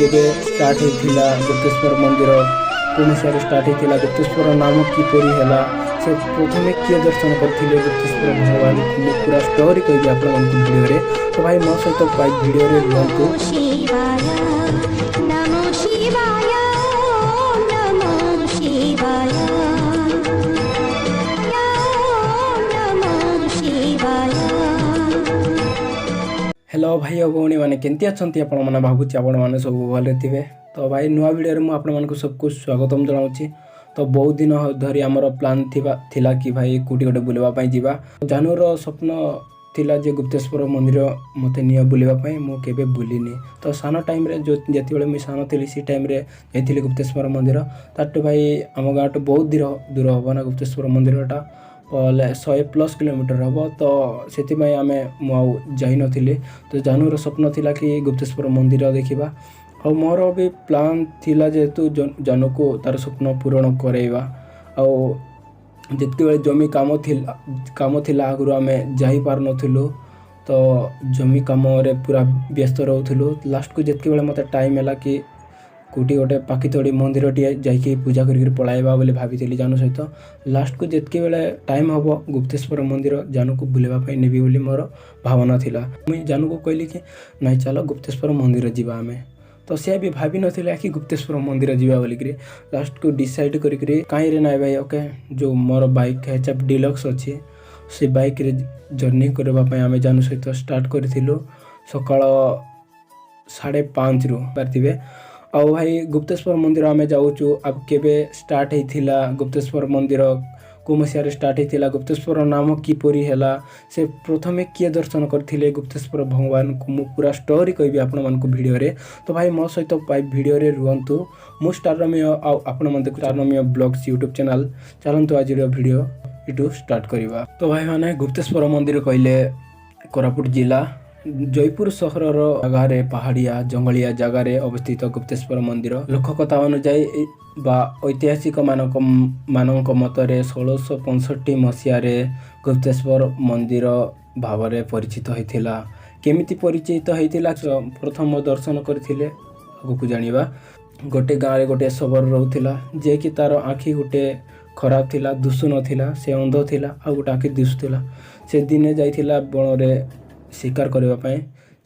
केबे स्टार्ट होइथिला गुप्तेश्वर मंदिर कोन मसिहारे स्टार्ट होइथिला गुप्तेश्वर नाम किपरि हैला से प्रथमे किए दर्शन करथिले गुप्तेश्वर भगवान को पूरा स्टोरी कहबी आपण मन वीडियो रे। तो भाई मो सहित बाइक वीडियो रे रुहंतु। नमो शिवाय नमो शिवाय नमो शिवाय। हेलो भाई और भौणी मैंने केमती अच्छा आपण मैंने भावुँ आपण मैंने सब भले थे। तो भाई नुआ वीडियो में आपको सबको स्वागतम जनाऊँगी। तो बहुत दिन धरी आमर प्लान थिला कि भाई कौटी गोटे बुलवाई जावा। जानूर स्वप्न थिला जे गुप्तेश्वर मंदिर मत नियो बुलवाई मुझे बुलिनी। तो सान टाइम रे जो जिते मुझे सान थी सी टाइम रे जाइली गुप्तेश्वर मंदिर ताटू भाई आम गाँव टू बहुत दूर हम ना गुप्तेश्वर मंदिरटा 100+ किलोमीटर हम। तो से आम मुझे नी। तो जानूर स्वप्न थिला कि गुप्तेश्वर मंदिर देखा और मोर भी प्लान थिला जेहेतु जानू को तार स्वप्न पूरण करवा। जिते जमी काम थिला आगु आम जापार नथिलु। तो जमी काम रे पूरा व्यस्त रोलु। लास्ट को जिते मत टाइम है कि कौटी गोटे पाखितड़ी मंदिर टे जाकि पूजा कर पलाइबा बोली भाभी जानू सहित। लास्ट को जिते टाइम हम गुप्तेश्वर मंदिर जानू को बुलवाई नेबी बोली मोर भावना थिला। मुझे जानू को कहली कि नहीं चल गुप्तेश्वर मंदिर जावा आम। तो सी भी भाभी नथिला कि गुप्तेश्वर मंदिर जावा बोलिक। लास्ट को डिसाइड करी कहीं रे ना भाई ओके जो मोर बाइक HF डिलक्स अच्छी से बाइक रे जर्नी करने आम जानू सहित स्टार्ट करूँ सकाल 5:30 पार्थिवे। और भाई गुप्तेश्वर मंदिर आम जाऊँ अब केबे स्टार्ट होइथिला गुप्तेश्वर मंदिर को मसिहारे स्टार्ट होइथिला गुप्तेश्वर नाम किपरि हैला से प्रथमे किए दर्शन करथिले गुप्तेश्वर भगवान को मु पूरा स्टोरी कहबी आपण मन को वीडियो रे। तो भाई मो सहित वीडियो रे रुहंतु। मु स्टारनमिय आपण मन देखु स्टारनमिय ब्लॉग्स यूट्यूब चैनल चलंतु आज वीडियो इटू स्टार्ट करवा। तो भाई माने गुप्तेश्वर मंदिर कहले कोरापुट जिला जयपुर सहर जगार पहाड़िया जंगलिया जगार अवस्थित गुप्तेश्वर मंदिर लोककथा अनुजाई बा ऐतिहासिक मानक मतरे 1665 मसीहारे गुप्तेश्वर मंदिर भाव में परिचित होता। केमिति परिचित होता प्रथम दर्शन करथिले आगु जानिबा। गोटे गाँव रे गोटे शबर रोला जे कि तार आँखि गोटे खराब थिला दुसु नथिला से अंध थिला आ गोटे आँखि दिसुला। से दिने जाइथिला बण रे शिकार करबा पई।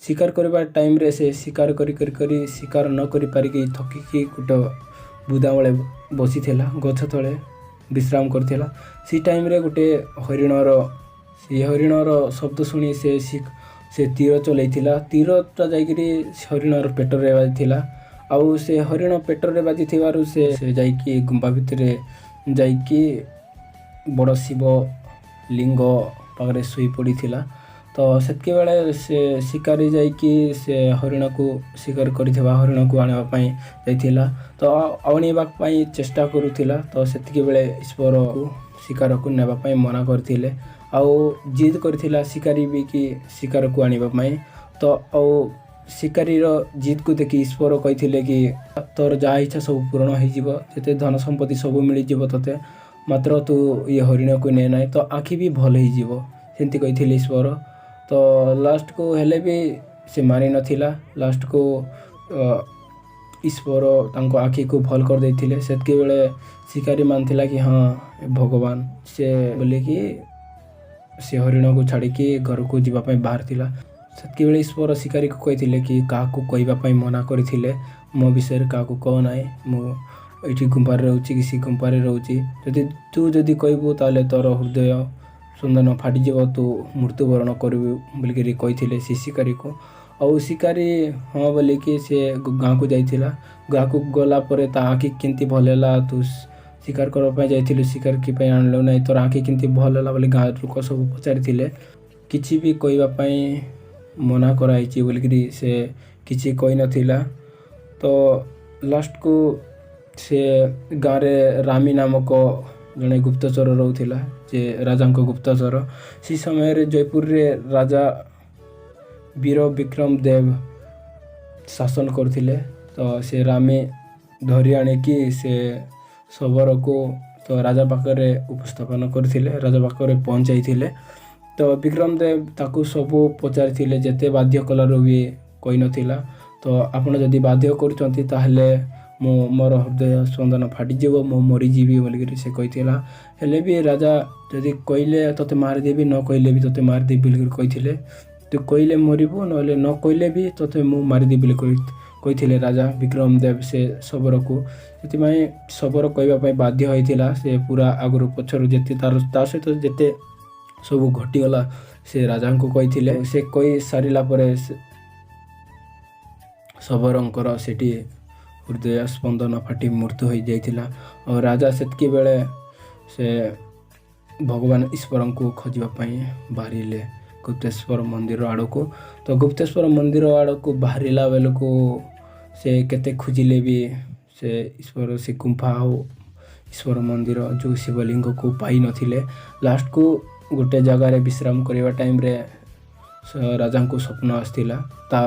शिकार करबा टाइम रे से शिकार करी शिकार न करि पारिकी थकिकी गोटे बुदा बळे बसी थिला गछ तळे विश्राम करथिला। सी टाइम रे गोटे हरिणर शब्द सुनी से तीर चलैथिला। तीरटा जाइकरी हरिणर पेट रे बाजिथिला। आउ से हरिण पेट रे बाजी थिबारु से जाइकी गुंबा भितरे जाइकी बड़ शिव लिंग पाखरे सुई पड़ीथिला। तो सेतके बेले से शिकारी जाइकी से हरिण को शिकार करथिबा हरिण को आनिबा पई जाइथिला। तो आनिबा पई चेष्टा करूथिला। तो सेतके बेले ईश्वर को शिकार को नेबा पई मना करथिले। आउ जिद करथिला शिकारी भी कि शिकार को आनिबा पई। तो आउ शिकारी रो जिद को देखि ईश्वर कहिथिले कि तोर जा इच्छा सब पूर्ण हो जिवो जते धन संपत्ति सब मिली जिवो तते मात्र तू ये हरिण को ने नाही तो आँखि भी भल हो जिवो सेंती कहिथिले ईश्वर। तो लास्ट को हेले भी से मानि नथिला। लास्ट को ईश्वर तांको आँखि को भल कर देथिले। सेतके बेले शिकारी मानथिला कि हाँ भगवान से बोले कि से हरिण को छाड़ी कि घर को जीवा पई बाहर थिला। सेतके बेले ईश्वर शिकारी को कहिथिले कि काहाकू कहबा पई मना करथिले मो विषय काहाकू कह नाही मो एठी गुंपारे रहउची कि सी गुंपारे रहउची जदि तू जदि कहबू ताले तोर हृदय सुंदर फाटीज तू मृत्युवरण करू बोलिकी कही से शिकारी को। और शिकारी हाँ बोलिकी से गाँव को जाइथिला। गाँव को गला परे ता आँखि केमती भल है तू शिकार करने जाइलु शिकार कि आणलु ना तोर आँखि केमती भल है बोली गाँव लोक सब पचारि किसी भी कहवाई मना कराई बोलिकी से किसी कही नथिला। तो लास्ट को से गाँव रे रामी नामक जड़े गुप्तचर रोला जे राजा गुप्तचर सी समय जयपुर रे राजा वीर विक्रम देव शासन करथिले। तो से रामी धरी आଣିकी से शबर को तो राजा पाखरे उपस्थापन करथिले राजा पाखरे पहुँचाई। तो विक्रम देव ताकू सब पचारि जेते बाध्य कलार भी कही नथिला। तो तो ଆପଣ ଯଦି ବାଧ୍ୟ କରୁଛନ୍ତି ତାହେଲେ ମୁଁ ମୋର ହୃଦୟ ସ୍ପନ୍ଦନ ଫାଟିଯିବ, ମୁଁ ମରିଯିବି ବୋଲିକରି ସେ କହିଥିଲା। ହେଲେ ବି ରାଜା ଯଦି କହିଲେ ତୋତେ ମାରିଦେବି, ନ କହିଲେ ବି ତୋତେ ମାରିଦେବି ବୋଲିକରି କହିଥିଲେ। ତୁ କହିଲେ ମରିବୁ, ନହେଲେ ନ କହିଲେ ବି ତୋତେ ମୁଁ ମାରିଦେବି ବୋଲି କହିଥିଲେ ରାଜା ବିକ୍ରମ ଦେବ ସେ ଶବରକୁ। ସେଥିପାଇଁ ଶବର କହିବା ପାଇଁ ବାଧ୍ୟ ହୋଇଥିଲା। ସେ ପୁରା ଆଗରୁ ପଛରୁ ଯେତେ ତା ସହିତ ଯେତେ ସବୁ ଘଟିଗଲା ସେ ରାଜାଙ୍କୁ କହିଥିଲେ। ସେ କହି ସାରିଲା ପରେ ଶବରଙ୍କର ସେଠି ହୃଦୟ ସ୍ପନ୍ଦନ ଫାଟି ମୃତ୍ୟୁ ହୋଇଯାଇଥିଲା। ଆଉ ରାଜା ସେତିକି ବେଳେ ସେ ଭଗବାନ ଈଶ୍ୱରଙ୍କୁ ଖୋଜିବା ପାଇଁ ବାହାରିଲେ ଗୁପ୍ତେଶ୍ୱର ମନ୍ଦିର ଆଡ଼କୁ। ତ ଗୁପ୍ତେଶ୍ୱର ମନ୍ଦିର ଆଡ଼କୁ ବାହାରିଲା ବେଳକୁ ସେ କେତେ ଖୋଜିଲେ ବି ସେ ଈଶ୍ୱର ସେ ଗୁମ୍ଫା ଆଉ ଈଶ୍ୱର ମନ୍ଦିର ଯେଉଁ ଶିବଲିଙ୍ଗକୁ ପାଇନଥିଲେ। ଲାଷ୍ଟକୁ ଗୋଟେ ଜାଗାରେ ବିଶ୍ରାମ କରିବା ଟାଇମ୍ରେ ରାଜାଙ୍କୁ ସ୍ୱପ୍ନ ଆସିଥିଲା। ତା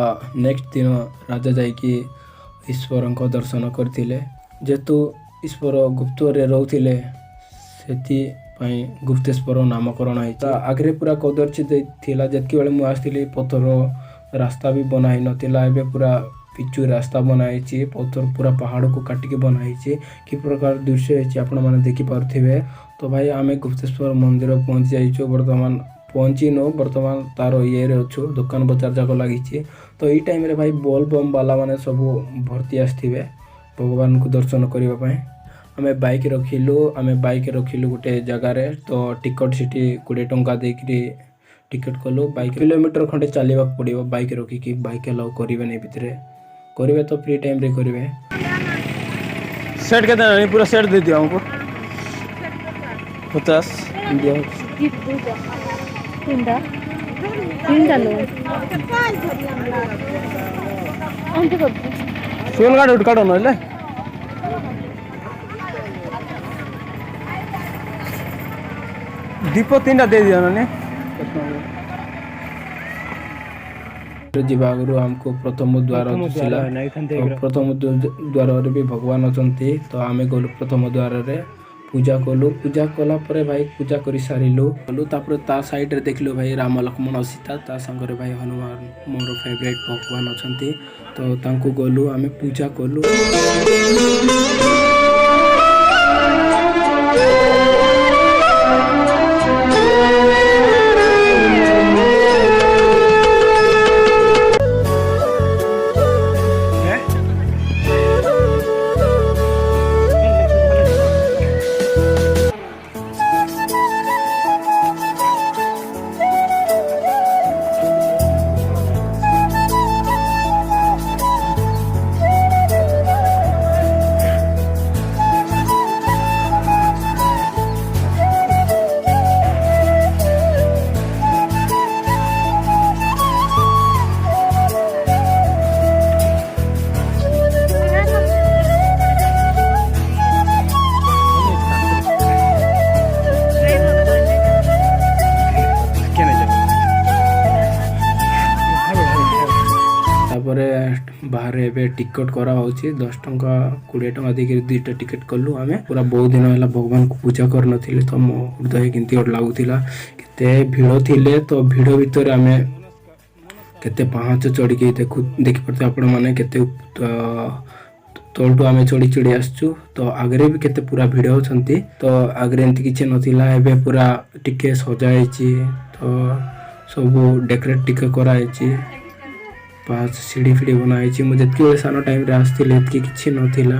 ନେକ୍ସଟ ଦିନ ରାଜା ଯାଇକି ଈଶ୍ୱରଙ୍କ ଦର୍ଶନ କରିଥିଲେ। ଯେହେତୁ ଈଶ୍ୱର ଗୁପ୍ତରେ ରହୁଥିଲେ ସେଥିପାଇଁ ଗୁପ୍ତେଶ୍ୱର ନାମକରଣ ହେଇଛି। ଆଗରେ ପୁରା କଦର୍ଯ୍ୟ ଥିଲା। ଯେତିକି ବେଳେ ମୁଁ ଆସିଥିଲି ପଥର ରାସ୍ତା ବି ବନା ହେଇନଥିଲା। ଏବେ ପୁରା ପିଚୁ ରାସ୍ତା ବନା ହେଇଛି। ପଥର ପୁରା ପାହାଡ଼କୁ କାଟିକି ବନା ହେଇଛି। କି ପ୍ରକାର ଦୃଶ୍ୟ ହେଇଛି ଆପଣମାନେ ଦେଖିପାରୁଥିବେ। ତ ଭାଇ ଆମେ ଗୁପ୍ତେଶ୍ୱର ମନ୍ଦିର ପହଞ୍ଚି ଯାଇଛୁ। ବର୍ତ୍ତମାନ ତାର ଇଏରେ ଅଛୁ, ଦୋକାନ ବଜାର ଯାକ ଲାଗିଛି। ତ ଏଇ ଟାଇମ୍ରେ ଭାଇ ବୋଲ୍ ବମ୍ ବାଲାମାନେ ସବୁ ଭର୍ତ୍ତି ଆସିଥିବେ ଭଗବାନଙ୍କୁ ଦର୍ଶନ କରିବା ପାଇଁ। ଆମେ ବାଇକ୍ ରଖିଲୁ ଗୋଟେ ଜାଗାରେ। ତ ଟିକଟ ସେଠି 20 ଟଙ୍କା ଦେଇକିରି ଟିକେଟ୍ କଲୁ। ବାଇକ୍ କିଲୋମିଟର ଖଣ୍ଡେ ଚାଲିବାକୁ ପଡ଼ିବ ବାଇକ୍ ରଖିକି। ବାଇକ୍ ଆଲାଉ କରିବେନି ଭିତରେ, କରିବେ ତ ଫ୍ରି ଟାଇମ୍ରେ କରିବେ। सेट केते नहीं पूरा सेट दे दिया हमको 50 तीनटा लो फ्यूल गार्ड उठ काटो नले दीप 3टा दे दिया ना ଯିବା ଆଗରୁ ଆମକୁ ପ୍ରଥମ ଦ୍ୱାର ଥିଲା। ପ୍ରଥମ ଦ୍ୱାରରେ ବି ଭଗବାନ ଅଛନ୍ତି। ତ ଆମେ ଗଲୁ ପ୍ରଥମ ଦ୍ୱାରରେ, ପୂଜା କଲୁ। ପୂଜା କଲା ପରେ ଭାଇ ପୂଜା କରି ସାରିଲୁ। ତାପରେ ତା ସାଇଡ଼ରେ ଦେଖିଲୁ ଭାଇ ରାମ ଲକ୍ଷ୍ମଣ ସୀତା, ତା ସାଙ୍ଗରେ ଭାଇ ହନୁମାନ ମୋର ଫେଭରାଇଟ୍ ଭଗବାନ ଅଛନ୍ତି। ତ ତାଙ୍କୁ ଗଲୁ, ଆମେ ପୂଜା କଲୁ। ତାପରେ ବାହାରେ ଏବେ ଟିକଟ କରାହେଉଛି 10 ଟଙ୍କା 20 ଟଙ୍କା ଦେଇକି 2ଟା ଟିକେଟ କଲୁ। ଆମେ ପୁରା ବହୁତ ଦିନ ହେଲା ଭଗବାନଙ୍କୁ ପୂଜା କରିନଥିଲି। ତ ମୋ ହୃଦୟ କେମିତି ଗୋଟେ ଲାଗୁଥିଲା। କେତେ ଭିଡ଼ ଥିଲେ। ତ ଭିଡ଼ ଭିତରେ ଆମେ କେତେ ପାହାଚ ଚଢ଼ିକି ଦେଖିପାରୁଥିବେ ଆପଣମାନେ। କେତେ ତଳଠୁ ଆମେ ଚଢ଼ି ଆସିଛୁ। ତ ଆଗରେ ବି କେତେ ପୁରା ଭିଡ଼ ଅଛନ୍ତି। ତ ଆଗରେ ଏମିତି କିଛି ନଥିଲା। ଏବେ ପୁରା ଟିକେ ସଜା ହେଇଛି। ତ ସବୁ ଡେକୋରେଟ୍ ଟିକେ କରାହେଇଛି। ପାହାଚ ସିଢ଼ି ଫିଡ଼ି ବନା ହେଇଛି। ମୁଁ ଯେତିକି ବେଳେ ସାନ ଟାଇମ୍ରେ ଆସିଥିଲି ଏତିକି କିଛି ନଥିଲା।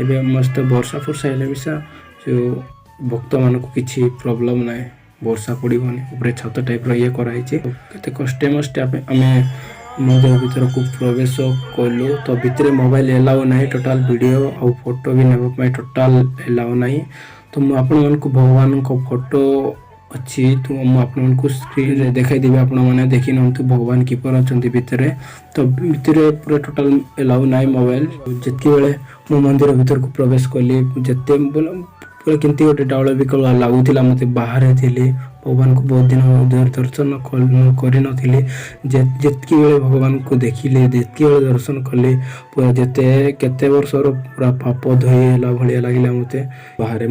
ଏବେ ମସ୍ତ ବର୍ଷା ହେଲେ ମିଶା ଯେଉଁ ଭକ୍ତମାନଙ୍କୁ କିଛି ପ୍ରୋବ୍ଲେମ୍ ନାହିଁ, ବର୍ଷା ପଡ଼ିବନି। ଉପରେ ଛାତ ଟାଇପ୍ର ଇଏ କରାହେଇଛି। କେତେ କଷ୍ଟେ ଆମେ ମନ୍ଦିର ଭିତରକୁ ପ୍ରବେଶ କଲୁ। ତ ଭିତରେ ମୋବାଇଲ ଏଲାଉ ନାହିଁ। ଟୋଟାଲ୍ ଭିଡ଼ିଓ ଆଉ ଫଟୋ ବି ନେବା ପାଇଁ ଟୋଟାଲ୍ ଏଲାଉ ନାହିଁ। ତ ମୁଁ ଆପଣମାନଙ୍କୁ ଭଗବାନଙ୍କ ଫଟୋ ଅଛି, ତ ମୁଁ ଆପଣଙ୍କୁ ସ୍କ୍ରିନ୍ରେ ଦେଖାଇଦେବି। ଆପଣମାନେ ଦେଖିନିଅନ୍ତୁ ଭଗବାନ କିପରି ଅଛନ୍ତି ଭିତରେ। ତ ଭିତରେ ପୁରା ଟୋଟାଲ୍ ଏଲାଉ ନାହିଁ ମୋବାଇଲ। ଯେତିକି ବେଳେ ମୁଁ ମନ୍ଦିର ଭିତରକୁ ପ୍ରବେଶ କଲି, ପୁରା କେମିତି ଗୋଟେ ଡାଉଳ ବିକଳ ଲାଗୁଥିଲା। ମୋତେ ବାହାରେ ଥିଲି, ଭଗବାନଙ୍କୁ ବହୁତ ଦିନ ଦର୍ଶନ କରିନଥିଲି। ଯେତିକି ବେଳେ ଭଗବାନଙ୍କୁ ଦେଖିଲି, ଯେତିକି ବେଳେ ଦର୍ଶନ କଲି, ପୁରା କେତେ ବର୍ଷର ପୁରା ପାପ ଧୋଇ ହେଲା ଭଳିଆ ଲାଗିଲା ମୋତେ।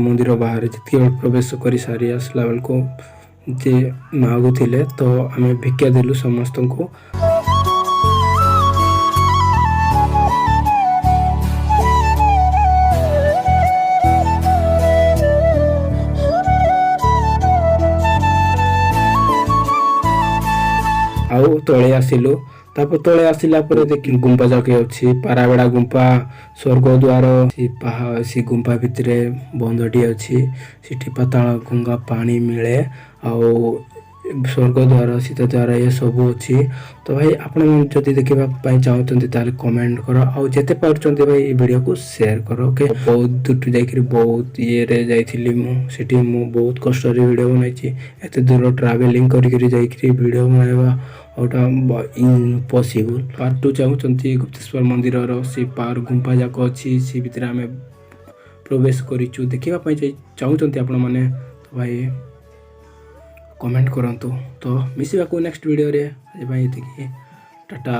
ମନ୍ଦିର ବାହାରେ ଯେତିକି ବେଳେ ପ୍ରବେଶ କରି ସାରି ଆସିଲା ବେଳକୁ ଯେ ମାଗୁଥିଲେ, ତ ଆମେ ଭିକ୍ଷା ଦେଲୁ ସମସ୍ତଙ୍କୁ। ତଳେ ଆସିଲୁ। ତାପରେ ତଳେ ଆସିଲା ପରେ ଦେଖି ଗୁମ୍ଫା ଯାକେ ଅଛି, ପାରାବେଡ଼ା ଗୁମ୍ଫା, ସ୍ୱର୍ଗ ଦ୍ୱାର, ସେ ଗୁମ୍ଫା ଭିତରେ ବନ୍ଧଟିଏ ଅଛି, ସେଠି ପାତାଳ ଗଙ୍ଗା ପାଣି ମିଳେ, ଆଉ ସ୍ୱର୍ଗ ଦ୍ୱାର, ସୀତା ଦ୍ୱାର ଏସବୁ ଅଛି। ତ ଭାଇ ଆପଣ ଯଦି ଦେଖିବା ପାଇଁ ଚାହୁଁଛନ୍ତି ତାହେଲେ କମେଣ୍ଟ କର, ଆଉ ଯେତେ ପାରୁଛନ୍ତି ଭାଇ ଏ ଭିଡ଼ିଓକୁ ସେୟାର କର। ଓକେ, ବୌଦ୍ଧଠୁ ଯାଇକରି ବୌଦ୍ଧ ଇଏରେ ଯାଇଥିଲି ମୁଁ, ସେଠି ମୁଁ ବହୁତ କଷ୍ଟରେ ଭିଡ଼ିଓ ବନାଇଛି। ଏତେ ଦୂର ଟ୍ରାଭେଲିଂ କରିକରି ଯାଇକରି ଭିଡ଼ିଓ ବନାଇବା ଗୋଟା ଇମ୍ପସିବୁଲ୍। ପାର୍ଟ 2 ଚାହୁଁଛନ୍ତି ଗୁପ୍ତେଶ୍ୱର ମନ୍ଦିରର ସେ ପାର୍କ ଗୁମ୍ଫା ଯାକ ଅଛି, ସେ ଭିତରେ ଆମେ ପ୍ରବେଶ କରିଛୁ, ଦେଖିବା ପାଇଁ ଚାହୁଁଛନ୍ତି ଆପଣମାନେ ତ ଭାଇ କମେଣ୍ଟ କରନ୍ତୁ। ତ ମିଶିବାକୁ ନେକ୍ସଟ ଭିଡ଼ିଓରେ, ଆଜି ପାଇଁ ଏତିକି, ଟାଟା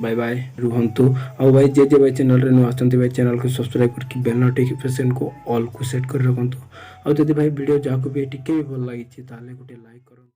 ବାଏ ବାଏ, ରୁହନ୍ତୁ। ଆଉ ଭାଇ ଯେ ଭାଇ ଚ୍ୟାନେଲରେ ନୂଆ ଆସୁଛନ୍ତି ଭାଇ ଚ୍ୟାନେଲକୁ ସବସ୍କ୍ରାଇବ୍ କରିକି ବେଲ୍ ନୋଟିଫିକେସନକୁ ଅଲ୍କୁ ସେଟ୍ କରି ରଖନ୍ତୁ। ଆଉ ଯଦି ଭାଇ ଭିଡ଼ିଓ ଯାହାକୁ ବି ଟିକେ ବି ଭଲ ଲାଗିଛି ତାହେଲେ ଗୋଟେ ଲାଇକ୍ କରନ୍ତୁ।